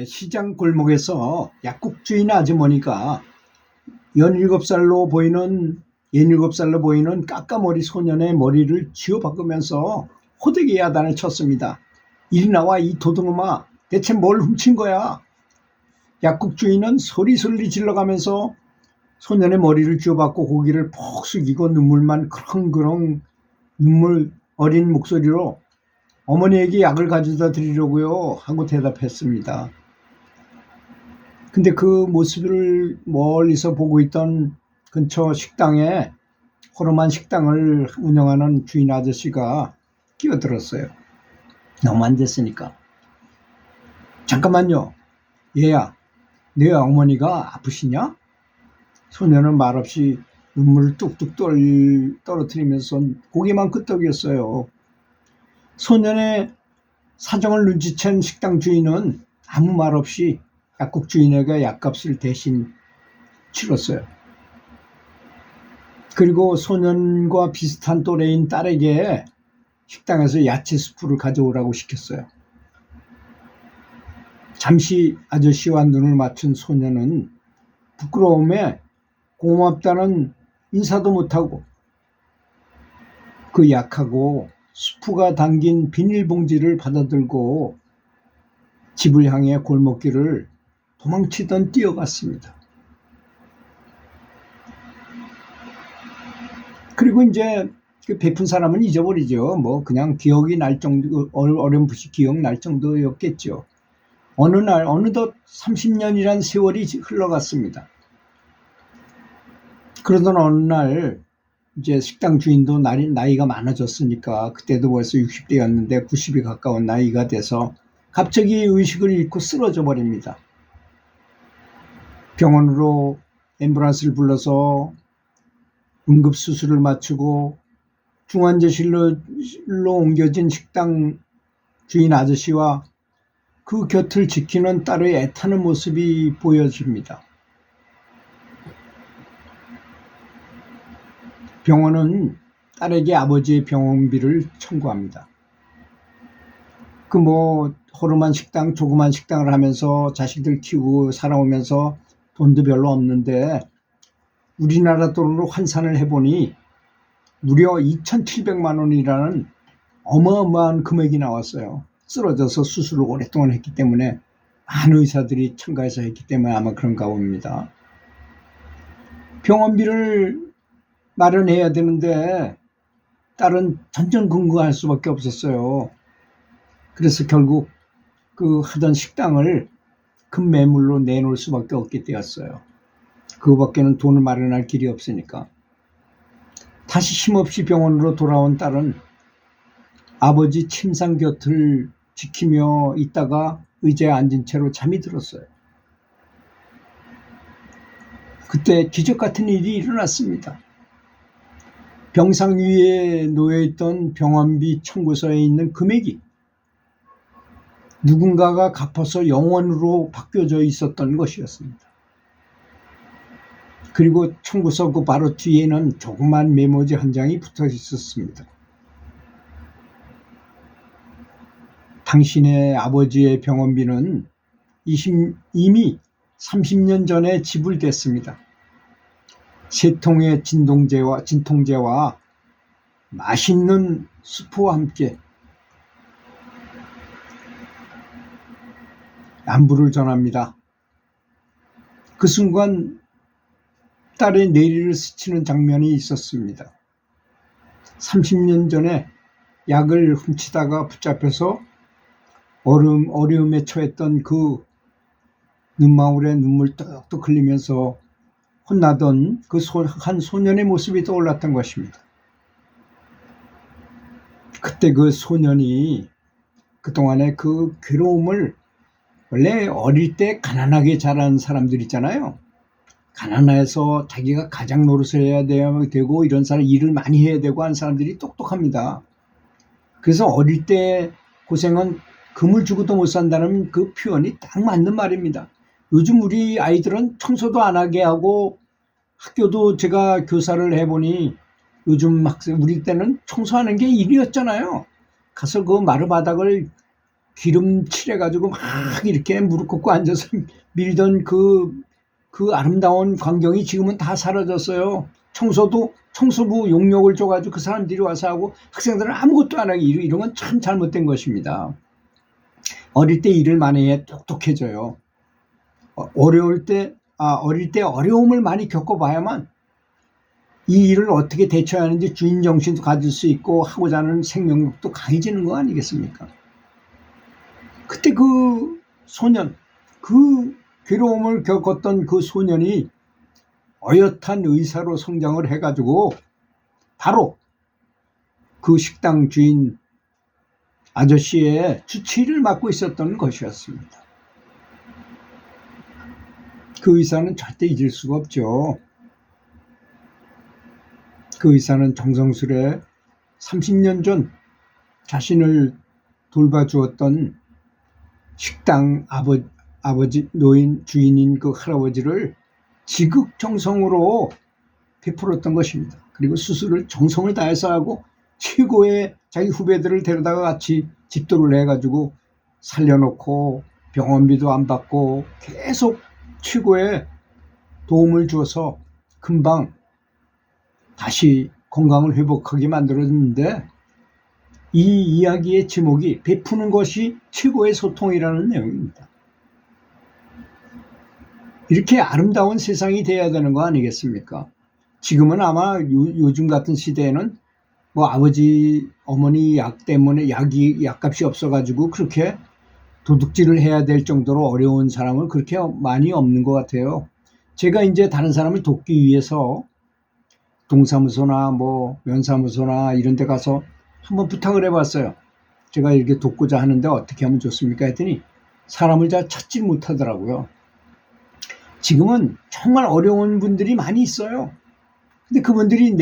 시장 골목에서 약국 주인 아주머니가 17살로 보이는 까까머리 소년의 머리를 쥐어박으면서 호되게 야단을 쳤습니다. 이리 나와 이 도둑놈아, 대체 뭘 훔친 거야? 약국 주인은 소리소리 질러가면서 소년의 머리를 쥐어박고 고개를 푹 숙이고 눈물만 그렁그렁 눈물 어린 목소리로 어머니에게 약을 가져다 드리려고요 하고 대답했습니다. 근데 그 모습을 멀리서 보고 있던 근처 식당에 호름한 식당을 운영하는 주인 아저씨가 끼어들었어요. 너무 안 됐으니까. 잠깐만요. 얘야, 내 어머니가 아프시냐? 소녀는 말없이 눈물을 뚝뚝 떨어뜨리면서 고개만 끄덕였어요. 소년의 사정을 눈치챈 식당 주인은 아무 말 없이 약국 주인에게 약값을 대신 치렀어요. 그리고 소년과 비슷한 또래인 딸에게 식당에서 야채 수프를 가져오라고 시켰어요. 잠시 아저씨와 눈을 맞춘 소년은 부끄러움에 고맙다는 인사도 못하고 그 약하고 수프가 담긴 비닐봉지를 받아들고 집을 향해 골목길을 도망치던 뛰어갔습니다. 그리고 이제 그 베푼 사람은 잊어버리죠. 뭐 그냥 기억이 날 정도, 어렴풋이 기억날 정도였겠죠. 어느 날 어느덧 30년이란 세월이 흘러갔습니다. 그러던 어느 날 이제 식당 주인도 나이가 많아졌으니까 그때도 벌써 60대였는데 90이 가까운 나이가 돼서 갑자기 의식을 잃고 쓰러져 버립니다. 병원으로 앰뷸런스를 불러서 응급수술을 마치고 중환자실로 옮겨진 식당 주인 아저씨와 그 곁을 지키는 딸의 애타는 모습이 보여집니다. 병원은 딸에게 아버지의 병원비를 청구합니다. 호름한 식당, 조그만 식당을 하면서 자식들 키우고 살아오면서 돈도 별로 없는데 우리나라 돈으로 환산을 해보니 무려 2,700만 원이라는 어마어마한 금액이 나왔어요. 쓰러져서 수술을 오랫동안 했기 때문에 많은 의사들이 참가해서 했기 때문에 아마 그런가 봅니다. 병원비를 마련해야 되는데 딸은 전전긍긍할 수밖에 없었어요. 그래서 결국 그 하던 식당을 큰 매물로 내놓을 수밖에 없게 되었어요. 그거밖에는 돈을 마련할 길이 없으니까. 다시 힘없이 병원으로 돌아온 딸은 아버지 침상 곁을 지키며 있다가 의자에 앉은 채로 잠이 들었어요. 그때 기적 같은 일이 일어났습니다. 병상 위에 놓여있던 병원비 청구서에 있는 금액이 누군가가 갚아서 영원으로 바뀌어져 있었던 것이었습니다. 그리고 청구서 그 바로 뒤에는 조그만 메모지 한 장이 붙어 있었습니다. 당신의 아버지의 병원비는 이미 30년 전에 지불됐습니다. 3통의 진통제와 맛있는 수프와 함께 안부를 전합니다. 그 순간 딸의 내리를 스치는 장면이 있었습니다. 30년 전에 약을 훔치다가 붙잡혀서 어려움에 처했던 그 눈망울에 눈물 뚝뚝 흘리면서 혼나던 그 한 소년의 모습이 떠올랐던 것입니다. 그때 그 소년이 그동안의 그 괴로움을, 원래 어릴 때 가난하게 자란 사람들 있잖아요. 가난해서 자기가 가장 노릇을 해야 되고 이런 사람 일을 많이 해야 되고 하는 사람들이 똑똑합니다. 그래서 어릴 때 고생은 금을 주고도 못 산다는 그 표현이 딱 맞는 말입니다. 요즘 우리 아이들은 청소도 안 하게 하고 학교도 제가 교사를 해보니 요즘 학생, 우리 때는 청소하는 게 일이었잖아요. 가서 그 마루바닥을 기름 칠해가지고 막 이렇게 무릎 꿇고 앉아서 밀던 그 아름다운 광경이 지금은 다 사라졌어요. 청소부 용역을 줘가지고 그 사람들이 와서 하고 학생들은 아무것도 안 하고 이런 건 참 잘못된 것입니다. 어릴 때 일을 많이 해야 똑똑해져요. 어릴 때 어려움을 많이 겪어봐야만 이 일을 어떻게 대처해야 하는지 주인 정신도 가질 수 있고 하고자 하는 생명력도 강해지는 거 아니겠습니까? 그때 그 소년, 그 괴로움을 겪었던 그 소년이 어엿한 의사로 성장을 해가지고 바로 그 식당 주인 아저씨의 주치의를 맡고 있었던 것이었습니다. 그 의사는 절대 잊을 수가 없죠. 그 의사는 정성스레 30년 전 자신을 돌봐주었던 식당 아버지 노인 주인인 그 할아버지를 지극정성으로 베풀었던 것입니다. 그리고 수술을 정성을 다해서 하고 최고의 자기 후배들을 데려다가 같이 집도를 해가지고 살려놓고 병원비도 안 받고 계속 최고의 도움을 주어서 금방 다시 건강을 회복하게 만들었는데, 이 이야기의 제목이 베푸는 것이 최고의 소통이라는 내용입니다. 이렇게 아름다운 세상이 돼야 되는 거 아니겠습니까? 지금은 아마 요즘 같은 시대에는 뭐 아버지 어머니 약 때문에 약값이 없어가지고 그렇게 도둑질을 해야 될 정도로 어려운 사람은 그렇게 많이 없는 것 같아요. 제가 이제 다른 사람을 돕기 위해서 동사무소나 뭐 면사무소나 이런 데 가서 한번 부탁을 해봤어요. 제가 이렇게 돕고자 하는데 어떻게 하면 좋습니까? 했더니 사람을 잘 찾지 못하더라고요. 지금은 정말 어려운 분들이 많이 있어요. 근데 그분들이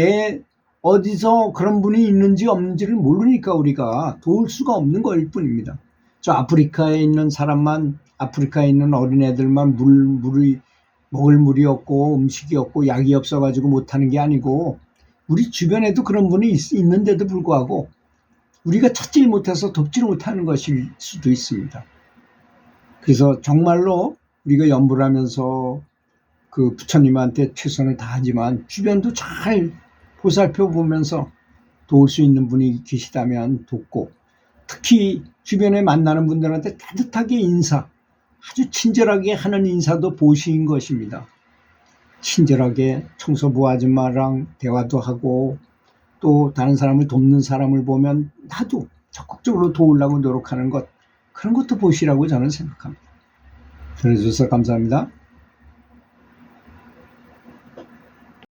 어디서 그런 분이 있는지 없는지를 모르니까 우리가 도울 수가 없는 거일 뿐입니다. 저 아프리카에 있는 사람만, 아프리카에 있는 어린애들만 먹을 물이 없고 음식이 없고 약이 없어가지고 못하는 게 아니고, 우리 주변에도 그런 분이 있는데도 불구하고 우리가 찾지 못해서 돕지 못하는 것일 수도 있습니다. 그래서 정말로 우리가 연부를 하면서 그 부처님한테 최선을 다하지만 주변도 잘 보살펴 보면서 도울 수 있는 분이 계시다면 돕고, 특히 주변에 만나는 분들한테 따뜻하게 아주 친절하게 하는 인사도 보시인 것입니다. 친절하게 청소부 아줌마랑 대화도 하고, 또 다른 사람을 돕는 사람을 보면 나도 적극적으로 도우려고 노력하는 것, 그런 것도 보시라고 저는 생각합니다. 들어주셔서 감사합니다.